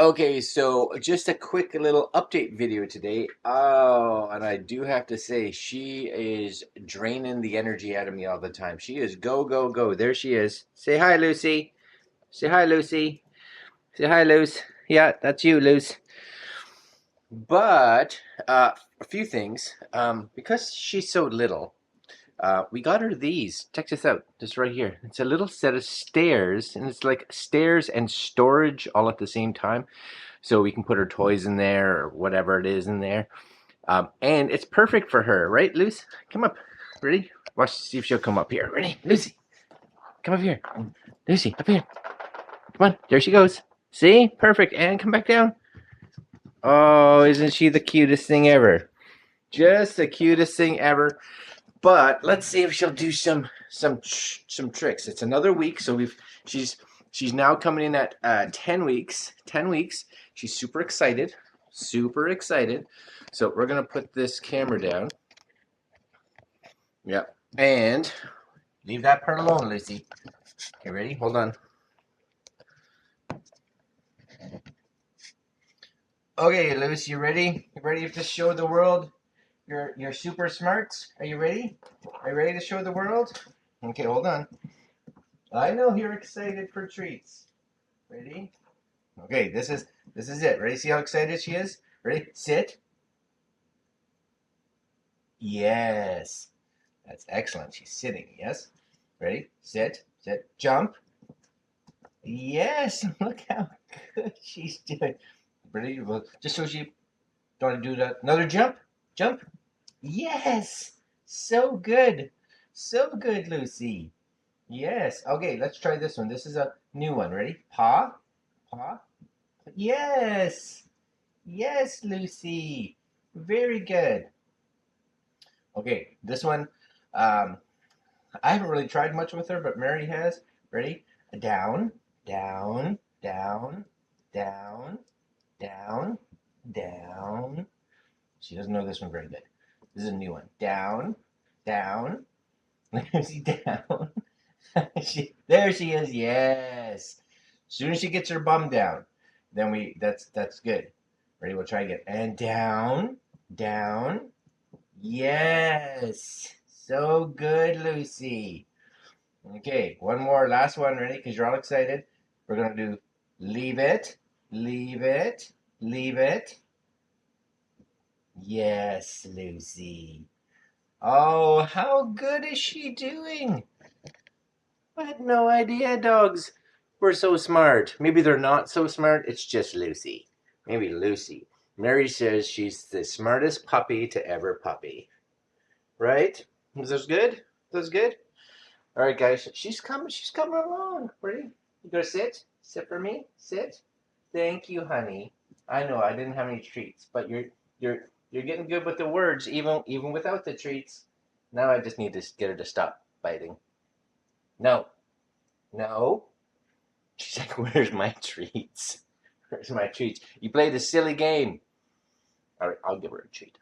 Okay, so just a quick little update video today. Oh, and I do have to say, she is draining the energy out of me all the time. She is go, go, go. There she is. Say hi, Lucy. Say hi, Lucy. Say hi, Luce. Yeah, that's you, Luce. But a few things. Because she's so little, we got her these. Check this out. This right here. It's a little set of stairs, and it's like stairs and storage all at the same time. So we can put her toys in there or whatever it is in there. And it's perfect for her, right, Lucy? Come up. Ready? Watch, see if she'll come up here. Ready? Lucy, come up here. Lucy, up here. Come on. There she goes. See? Perfect. And come back down. Oh, isn't she the cutest thing ever? Just the cutest thing ever. But let's see if she'll do some tricks. It's another week, so she's now coming in at 10 weeks. 10 weeks. She's super excited. Super excited. So we're gonna put this camera down. Yep. And leave that part alone, Lucy. Okay, ready? Hold on. Okay, Lucy, you ready? You ready to show the world your super smarts? Are you ready? Are you ready to show the world? Okay, hold on. I know you're excited for treats. Ready? Okay, this is it. Ready? See how excited she is? Ready? Sit. Yes. That's excellent. She's sitting. Yes. Ready? Sit. Sit. Jump. Yes. Look how good she's doing. Ready? Well, just so she don't want to do that. Another jump. Jump. Yes. So good. So good, Lucy. Yes. Okay, let's try this one. This is a new one. Ready? Paw. Paw. Yes. Yes, Lucy. Very good. Okay, this one, I haven't really tried much with her, but Mary has. Ready? Down, down, down, down, down, down. She doesn't know this one very good. This is a new one. Down, down. Lucy, down. There she is. Yes. As soon as she gets her bum down, then that's good. Ready? We'll try again. And down, down. Yes. So good, Lucy. Okay, one more, last one. Ready? Because you're all excited. We're going to do leave it, leave it, leave it. Yes, Lucy. Oh, how good is she doing? I had no idea dogs were so smart. Maybe they're not so smart. It's just Lucy. Maybe Lucy. Mary says she's the smartest puppy to ever puppy. Right? Is this good? That's good? All right, guys. She's coming. She's coming along. Ready? You gonna sit? Sit for me. Sit. Thank you, honey. I know I didn't have any treats, but you're getting good with the words, even without the treats. Now I just need to get her to stop biting. No, no. She's like, "Where's my treats? Where's my treats? You played a silly game." All right, I'll give her a treat.